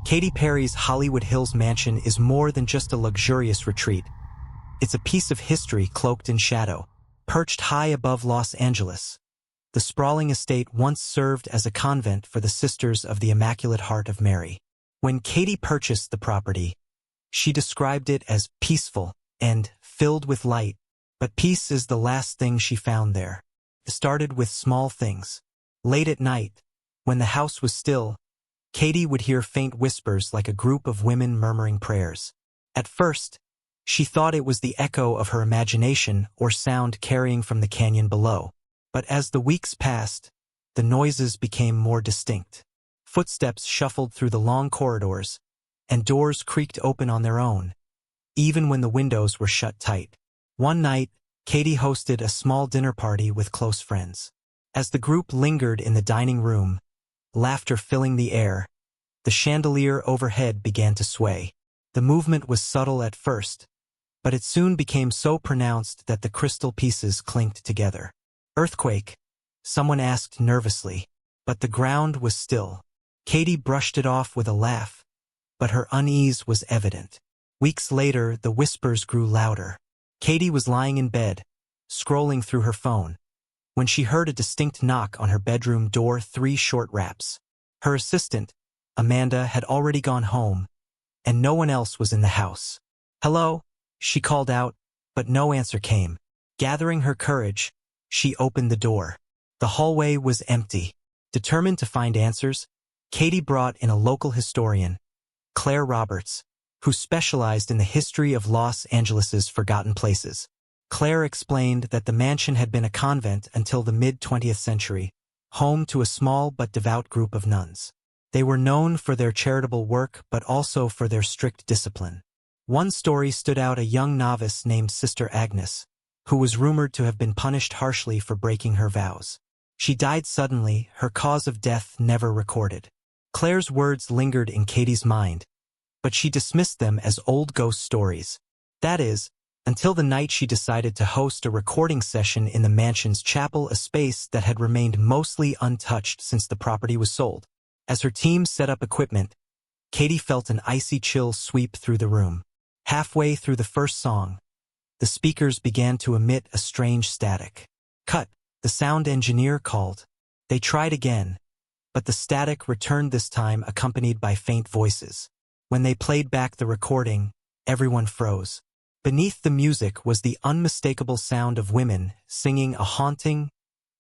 Katy Perry's Hollywood Hills mansion is more than just a luxurious retreat. It's a piece of history cloaked in shadow, perched high above Los Angeles. The sprawling estate once served as a convent for the Sisters of the Immaculate Heart of Mary. When Katy purchased the property, she described it as peaceful and filled with light, but peace is the last thing she found there. It started with small things. Late at night, when the house was still, Katy would hear faint whispers like a group of women murmuring prayers. At first, she thought it was the echo of her imagination or sound carrying from the canyon below. But as the weeks passed, the noises became more distinct. Footsteps shuffled through the long corridors, and doors creaked open on their own, even when the windows were shut tight. One night, Katy hosted a small dinner party with close friends. As the group lingered in the dining room, laughter filling the air, the chandelier overhead began to sway. The movement was subtle at first, but it soon became so pronounced that the crystal pieces clinked together. "Earthquake?" someone asked nervously, but the ground was still. Katy brushed it off with a laugh, but her unease was evident. Weeks later, the whispers grew louder. Katy was lying in bed, scrolling through her phone, when she heard a distinct knock on her bedroom door, 3 short raps. Her assistant, Amanda, had already gone home, and no one else was in the house. "Hello?" she called out, but no answer came. Gathering her courage, she opened the door. The hallway was empty. Determined to find answers, Katy brought in a local historian, Claire Roberts, who specialized in the history of Los Angeles's forgotten places. Claire explained that the mansion had been a convent until the mid-20th century, home to a small but devout group of nuns. They were known for their charitable work but also for their strict discipline. One story stood out: a young novice named Sister Agnes, who was rumored to have been punished harshly for breaking her vows. She died suddenly, her cause of death never recorded. Claire's words lingered in Katy's mind, but she dismissed them as old ghost stories. That is, until the night she decided to host a recording session in the mansion's chapel, a space that had remained mostly untouched since the property was sold. As her team set up equipment, Katy felt an icy chill sweep through the room. Halfway through the first song, the speakers began to emit a strange static. "Cut," the sound engineer called. They tried again, but the static returned, this time accompanied by faint voices. When they played back the recording, everyone froze. Beneath the music was the unmistakable sound of women singing a haunting,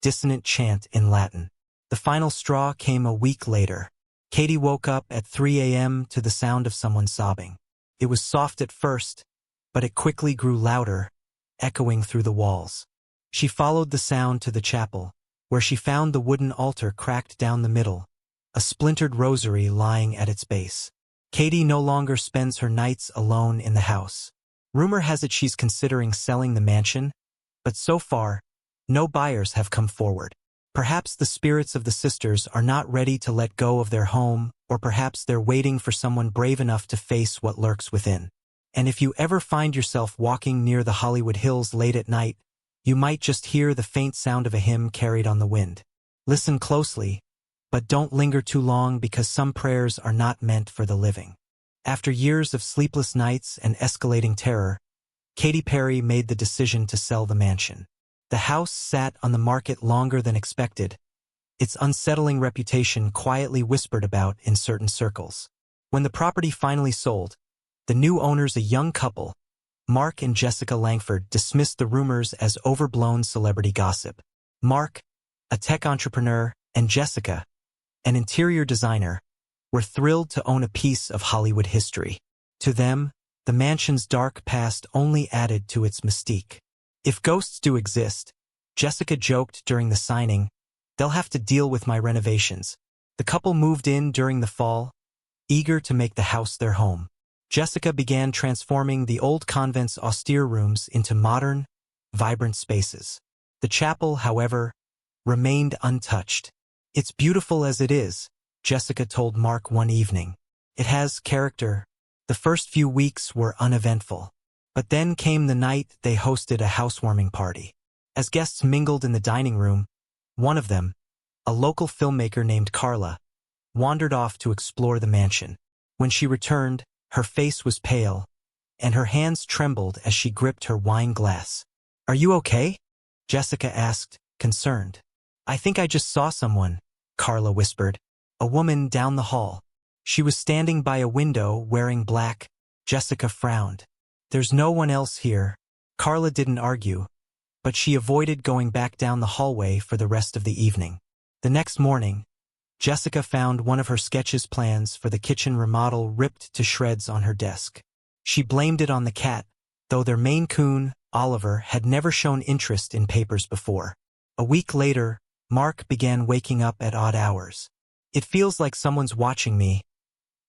dissonant chant in Latin. The final straw came a week later. Katy woke up at 3 a.m. to the sound of someone sobbing. It was soft at first, but it quickly grew louder, echoing through the walls. She followed the sound to the chapel, where she found the wooden altar cracked down the middle, a splintered rosary lying at its base. Katy no longer spends her nights alone in the house. Rumor has it she's considering selling the mansion, but so far, no buyers have come forward. Perhaps the spirits of the sisters are not ready to let go of their home, or perhaps they're waiting for someone brave enough to face what lurks within. And if you ever find yourself walking near the Hollywood Hills late at night, you might just hear the faint sound of a hymn carried on the wind. Listen closely, but don't linger too long, because some prayers are not meant for the living. After years of sleepless nights and escalating terror, Katy Perry made the decision to sell the mansion. The house sat on the market longer than expected, its unsettling reputation quietly whispered about in certain circles. When the property finally sold, the new owners, a young couple, Mark and Jessica Langford, dismissed the rumors as overblown celebrity gossip. Mark, a tech entrepreneur, and Jessica, an interior designer, were thrilled to own a piece of Hollywood history. To them, the mansion's dark past only added to its mystique. "If ghosts do exist," Jessica joked during the signing, "they'll have to deal with my renovations." The couple moved in during the fall, eager to make the house their home. Jessica began transforming the old convent's austere rooms into modern, vibrant spaces. The chapel, however, remained untouched. "It's beautiful as it is," Jessica told Mark one evening. "It has character." The first few weeks were uneventful. But then came the night they hosted a housewarming party. As guests mingled in the dining room, one of them, a local filmmaker named Carla, wandered off to explore the mansion. When she returned, her face was pale, and her hands trembled as she gripped her wine glass. "Are you okay?" Jessica asked, concerned. "I think I just saw someone," Carla whispered. "A woman down the hall. She was standing by a window wearing black." Jessica frowned. "There's no one else here." Carla didn't argue, but she avoided going back down the hallway for the rest of the evening. The next morning, Jessica found one of her sketches plans for the kitchen remodel ripped to shreds on her desk. She blamed it on the cat, though their Maine Coon, Oliver, had never shown interest in papers before. A week later, Mark began waking up at odd hours. "It feels like someone's watching me,"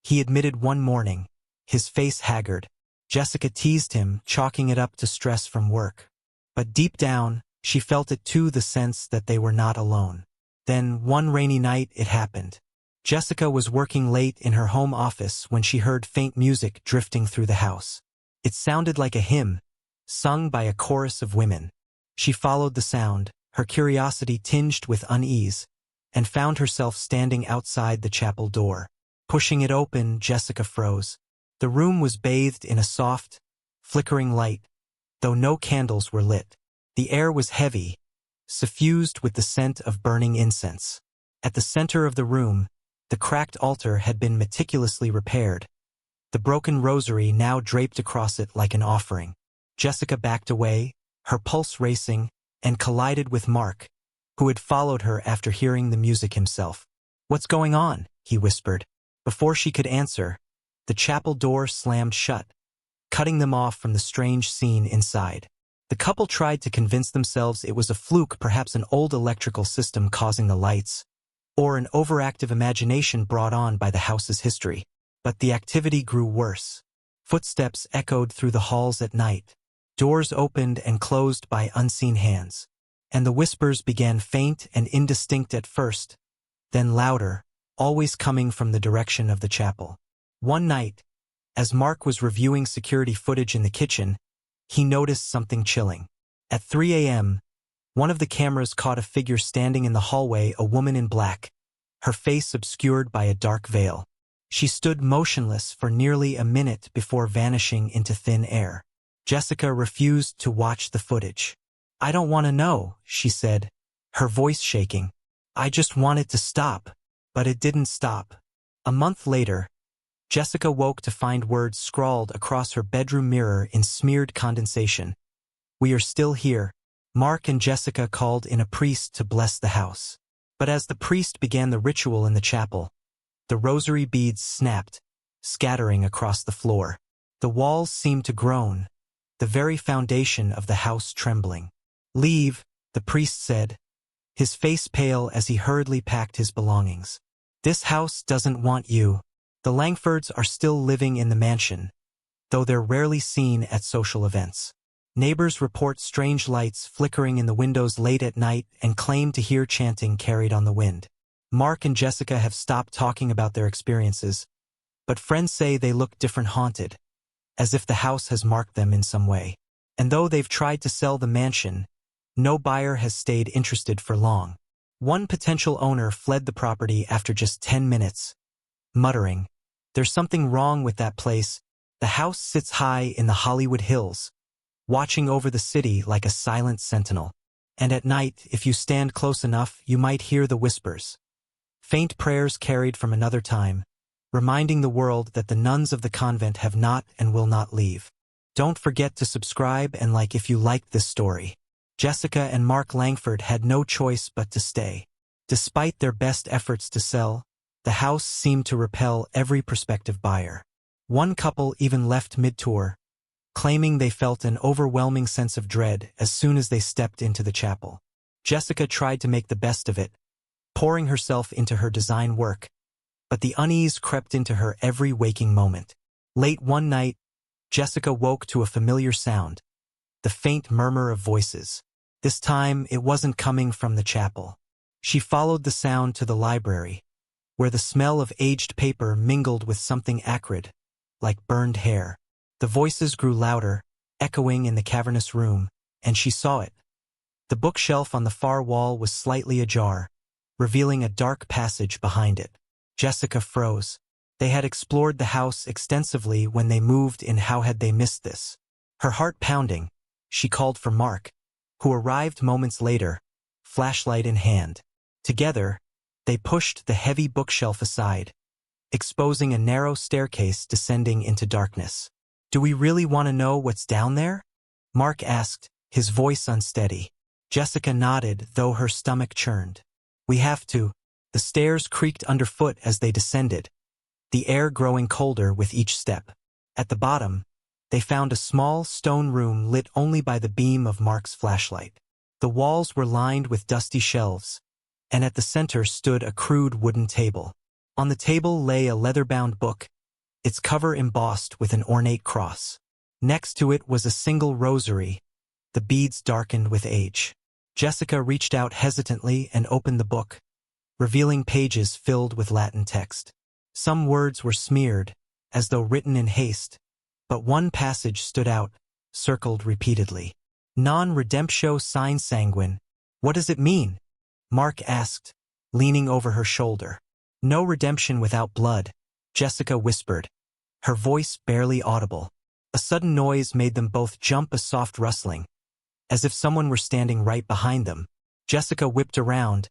he admitted one morning, his face haggard. Jessica teased him, chalking it up to stress from work. But deep down, she felt it too, the sense that they were not alone. Then, one rainy night, it happened. Jessica was working late in her home office when she heard faint music drifting through the house. It sounded like a hymn, sung by a chorus of women. She followed the sound, her curiosity tinged with unease, and found herself standing outside the chapel door. Pushing it open, Jessica froze. The room was bathed in a soft, flickering light, though no candles were lit. The air was heavy, suffused with the scent of burning incense. At the center of the room, the cracked altar had been meticulously repaired, the broken rosary now draped across it like an offering. Jessica backed away, her pulse racing, and collided with Mark, who had followed her after hearing the music himself. "What's going on?" he whispered. Before she could answer, the chapel door slammed shut, cutting them off from the strange scene inside. The couple tried to convince themselves it was a fluke, perhaps an old electrical system causing the lights, or an overactive imagination brought on by the house's history. But the activity grew worse. Footsteps echoed through the halls at night. Doors opened and closed by unseen hands. And the whispers began faint and indistinct at first, then louder, always coming from the direction of the chapel. One night, as Mark was reviewing security footage in the kitchen, he noticed something chilling. At 3 a.m., one of the cameras caught a figure standing in the hallway, a woman in black, her face obscured by a dark veil. She stood motionless for nearly a minute before vanishing into thin air. Jessica refused to watch the footage. "I don't want to know," she said, her voice shaking. "I just want it to stop." But it didn't stop. A month later, Jessica woke to find words scrawled across her bedroom mirror in smeared condensation. "We are still here." Mark and Jessica called in a priest to bless the house. But as the priest began the ritual in the chapel, the rosary beads snapped, scattering across the floor. The walls seemed to groan, the very foundation of the house trembling. "Leave," the priest said, his face pale as he hurriedly packed his belongings. "This house doesn't want you." The Langfords are still living in the mansion, though they're rarely seen at social events. Neighbors report strange lights flickering in the windows late at night and claim to hear chanting carried on the wind. Mark and Jessica have stopped talking about their experiences, but friends say they look different, haunted, as if the house has marked them in some way. And though they've tried to sell the mansion, no buyer has stayed interested for long. One potential owner fled the property after just 10 minutes, muttering, "There's something wrong with that place." The house sits high in the Hollywood Hills, watching over the city like a silent sentinel. And at night, if you stand close enough, you might hear the whispers. Faint prayers carried from another time, reminding the world that the nuns of the convent have not and will not leave. Don't forget to subscribe and like if you liked this story. Jessica and Mark Langford had no choice but to stay. Despite their best efforts to sell, the house seemed to repel every prospective buyer. One couple even left mid-tour, claiming they felt an overwhelming sense of dread as soon as they stepped into the chapel. Jessica tried to make the best of it, pouring herself into her design work, but the unease crept into her every waking moment. Late one night, Jessica woke to a familiar sound, the faint murmur of voices. This time, it wasn't coming from the chapel. She followed the sound to the library, where the smell of aged paper mingled with something acrid, like burned hair. The voices grew louder, echoing in the cavernous room, and she saw it. The bookshelf on the far wall was slightly ajar, revealing a dark passage behind it. Jessica froze. They had explored the house extensively when they moved in. How had they missed this? Her heart pounding, she called for Mark, who arrived moments later, flashlight in hand. Together, they pushed the heavy bookshelf aside, exposing a narrow staircase descending into darkness. "Do we really want to know what's down there?" Mark asked, his voice unsteady. Jessica nodded, though her stomach churned. "We have to." The stairs creaked underfoot as they descended, the air growing colder with each step. At the bottom, they found a small stone room lit only by the beam of Mark's flashlight. The walls were lined with dusty shelves, and at the center stood a crude wooden table. On the table lay a leather-bound book, its cover embossed with an ornate cross. Next to it was a single rosary, the beads darkened with age. Jessica reached out hesitantly and opened the book, revealing pages filled with Latin text. Some words were smeared, as though written in haste, but one passage stood out, circled repeatedly. "Non redemptio sine sanguine." "What does it mean?" Mark asked, leaning over her shoulder. "No redemption without blood," Jessica whispered, her voice barely audible. A sudden noise made them both jump, a soft rustling, as if someone were standing right behind them. Jessica whipped around,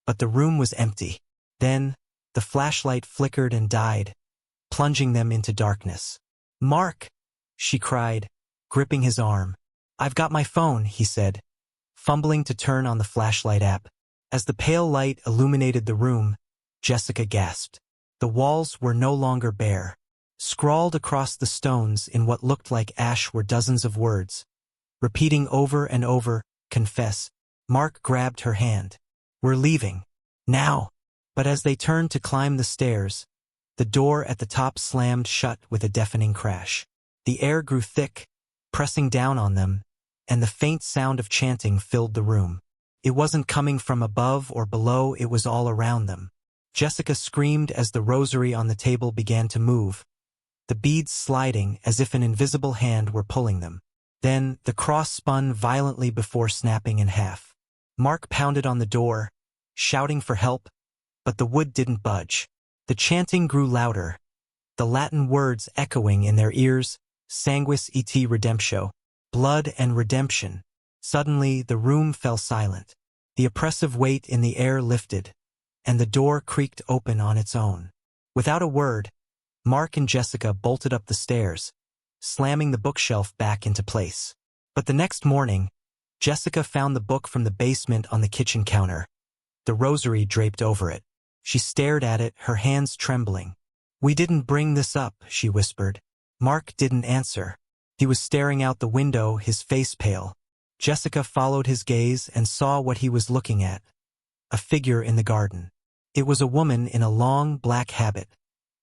but the room was empty. Then, the flashlight flickered and died, plunging them into darkness. "Mark!" she cried, gripping his arm. "I've got my phone," he said, fumbling to turn on the flashlight app. As the pale light illuminated the room, Jessica gasped. The walls were no longer bare. Scrawled across the stones in what looked like ash were dozens of words, repeating over and over, "Confess." Mark grabbed her hand. "We're leaving. Now." But as they turned to climb the stairs, the door at the top slammed shut with a deafening crash. The air grew thick, pressing down on them, and the faint sound of chanting filled the room. It wasn't coming from above or below, it was all around them. Jessica screamed as the rosary on the table began to move, the beads sliding as if an invisible hand were pulling them. Then, the cross spun violently before snapping in half. Mark pounded on the door, shouting for help, but the wood didn't budge. The chanting grew louder, the Latin words echoing in their ears, "Sanguis et redemptio," blood and redemption. Suddenly, the room fell silent. The oppressive weight in the air lifted, and the door creaked open on its own. Without a word, Mark and Jessica bolted up the stairs, slamming the bookshelf back into place. But the next morning, Jessica found the book from the basement on the kitchen counter, the rosary draped over it. She stared at it, her hands trembling. "We didn't bring this up," she whispered. Mark didn't answer. He was staring out the window, his face pale. Jessica followed his gaze and saw what he was looking at. A figure in the garden. It was a woman in a long black habit,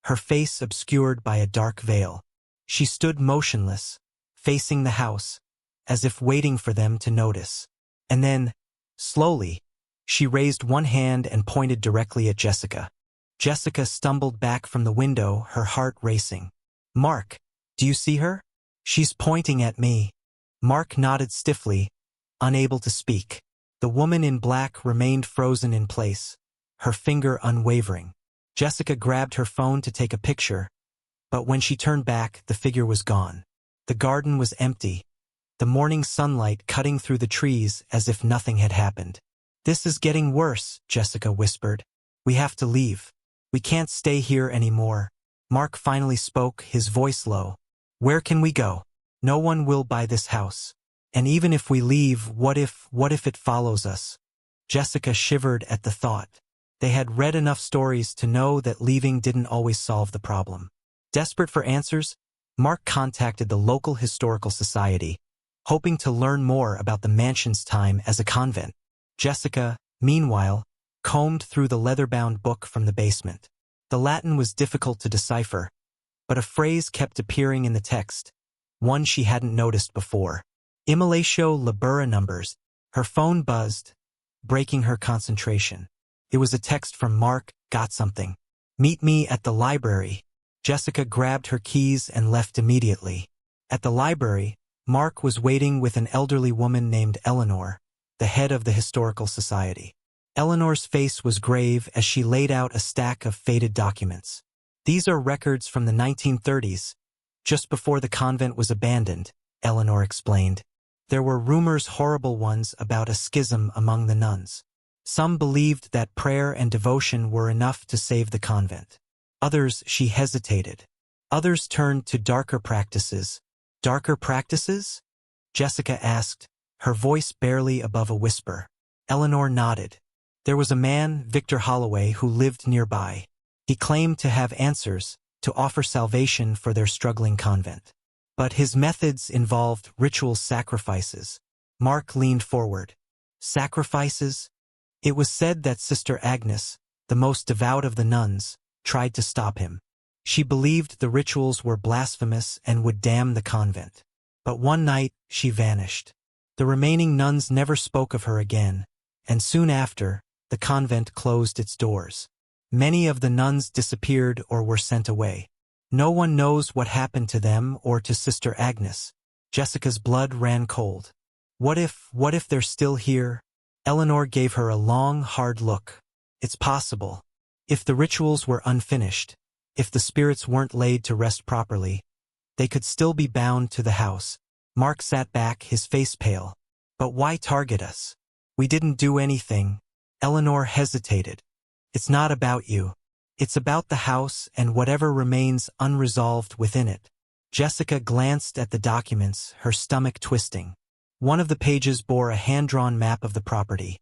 her face obscured by a dark veil. She stood motionless, facing the house, as if waiting for them to notice. And then, slowly, she raised one hand and pointed directly at Jessica. Jessica stumbled back from the window, her heart racing. "Mark, do you see her? She's pointing at me." Mark nodded stiffly, unable to speak. The woman in black remained frozen in place, her finger unwavering. Jessica grabbed her phone to take a picture, but when she turned back, the figure was gone. The garden was empty, the morning sunlight cutting through the trees as if nothing had happened. "This is getting worse," Jessica whispered. "We have to leave. We can't stay here anymore." Mark finally spoke, his voice low. "Where can we go? No one will buy this house. And even if we leave, what if it follows us?" Jessica shivered at the thought. They had read enough stories to know that leaving didn't always solve the problem. Desperate for answers, Mark contacted the local historical society, hoping to learn more about the mansion's time as a convent. Jessica, meanwhile, combed through the leather-bound book from the basement. The Latin was difficult to decipher, but a phrase kept appearing in the text, one she hadn't noticed before. "Immalatio labora numbers." Her phone buzzed, breaking her concentration. It was a text from Mark. "Got something. Meet me at the library." Jessica grabbed her keys and left immediately. At the library, Mark was waiting with an elderly woman named Eleanor, the head of the historical society. Eleanor's face was grave as she laid out a stack of faded documents. These are records from the 1930s, just before the convent was abandoned, Eleanor explained. There were rumors, horrible ones, about a schism among the nuns. Some believed that prayer and devotion were enough to save the convent. Others, she hesitated. Others turned to darker practices. Darker practices? Jessica asked, her voice barely above a whisper. Eleanor nodded. There was a man, Victor Holloway, who lived nearby. He claimed to have answers, to offer salvation for their struggling convent. But his methods involved ritual sacrifices. Mark leaned forward. Sacrifices? It was said that Sister Agnes, the most devout of the nuns, tried to stop him. She believed the rituals were blasphemous and would damn the convent. But one night, she vanished. The remaining nuns never spoke of her again, and soon after, the convent closed its doors. Many of the nuns disappeared or were sent away. No one knows what happened to them or to Sister Agnes. Jessica's blood ran cold. What if they're still here? Eleanor gave her a long, hard look. It's possible. If the rituals were unfinished, if the spirits weren't laid to rest properly, they could still be bound to the house. Mark sat back, his face pale. But why target us? We didn't do anything. Eleanor hesitated. It's not about you. It's about the house and whatever remains unresolved within it. Jessica glanced at the documents, her stomach twisting. One of the pages bore a hand-drawn map of the property,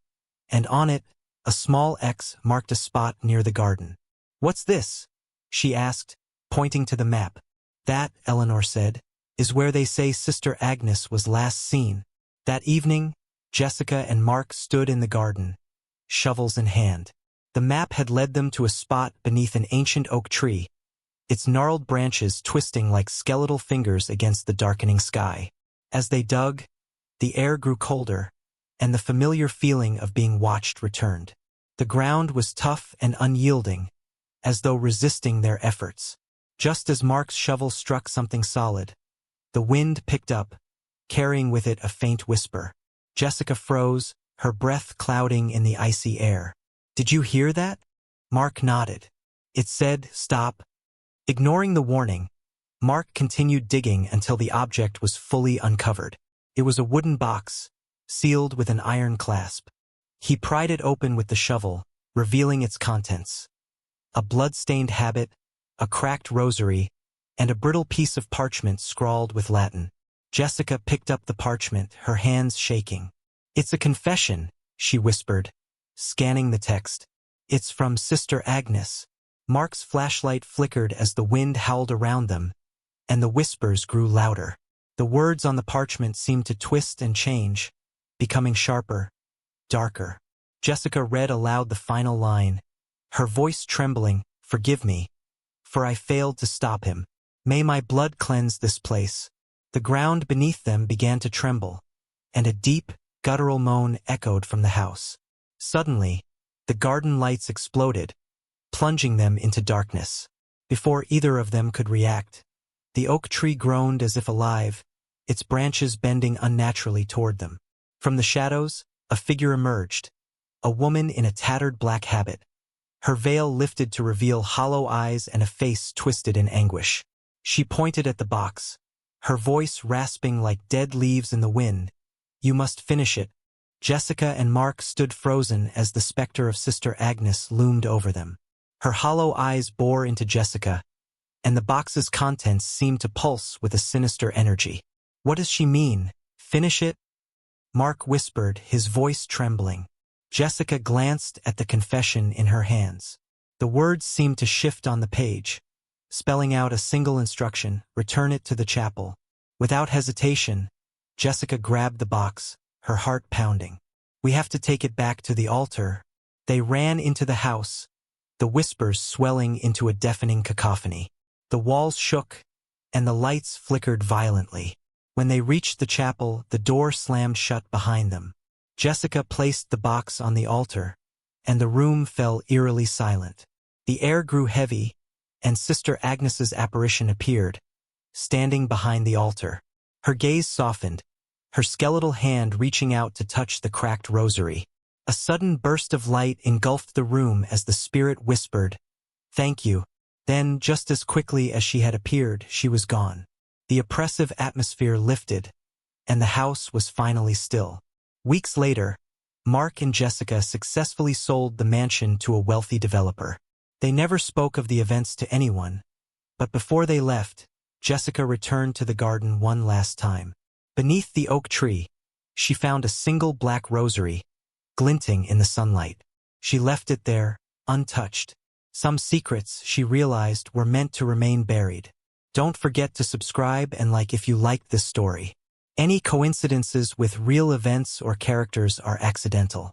and on it, a small X marked a spot near the garden. What's this? She asked, pointing to the map. That, Eleanor said, is where they say Sister Agnes was last seen. That evening, Jessica and Mark stood in the garden, shovels in hand. The map had led them to a spot beneath an ancient oak tree, its gnarled branches twisting like skeletal fingers against the darkening sky. As they dug, the air grew colder, and the familiar feeling of being watched returned. The ground was tough and unyielding, as though resisting their efforts. Just as Mark's shovel struck something solid, the wind picked up, carrying with it a faint whisper. Jessica froze, her breath clouding in the icy air. Did you hear that? Mark nodded. It said, stop. Ignoring the warning, Mark continued digging until the object was fully uncovered. It was a wooden box, sealed with an iron clasp. He pried it open with the shovel, revealing its contents. A blood-stained habit, a cracked rosary, and a brittle piece of parchment scrawled with Latin. Jessica picked up the parchment, her hands shaking. It's a confession, she whispered, scanning the text. It's from Sister Agnes. Mark's flashlight flickered as the wind howled around them, and the whispers grew louder. The words on the parchment seemed to twist and change, becoming sharper, darker. Jessica read aloud the final line, her voice trembling, "Forgive me, for I failed to stop him. May my blood cleanse this place." The ground beneath them began to tremble, and a deep, guttural moan echoed from the house. Suddenly, the garden lights exploded, plunging them into darkness. Before either of them could react, the oak tree groaned as if alive, its branches bending unnaturally toward them. From the shadows, a figure emerged, a woman in a tattered black habit. Her veil lifted to reveal hollow eyes and a face twisted in anguish. She pointed at the box, her voice rasping like dead leaves in the wind. "You must finish it." Jessica and Mark stood frozen as the specter of Sister Agnes loomed over them. Her hollow eyes bore into Jessica, and the box's contents seemed to pulse with a sinister energy. "What does she mean? Finish it?" Mark whispered, his voice trembling. Jessica glanced at the confession in her hands. The words seemed to shift on the page, spelling out a single instruction: return it to the chapel. Without hesitation, Jessica grabbed the box, her heart pounding. "We have to take it back to the altar." They ran into the house, the whispers swelling into a deafening cacophony. The walls shook, and the lights flickered violently. When they reached the chapel, the door slammed shut behind them. Jessica placed the box on the altar, and the room fell eerily silent. The air grew heavy, and Sister Agnes's apparition appeared, standing behind the altar. Her gaze softened, her skeletal hand reaching out to touch the cracked rosary. A sudden burst of light engulfed the room as the spirit whispered, "Thank you." Then, just as quickly as she had appeared, she was gone. The oppressive atmosphere lifted, and the house was finally still. Weeks later, Mark and Jessica successfully sold the mansion to a wealthy developer. They never spoke of the events to anyone, but before they left, Jessica returned to the garden one last time. Beneath the oak tree, she found a single black rosary, glinting in the sunlight. She left it there, untouched. Some secrets, she realized, were meant to remain buried. Don't forget to subscribe and like if you liked this story. Any coincidences with real events or characters are accidental.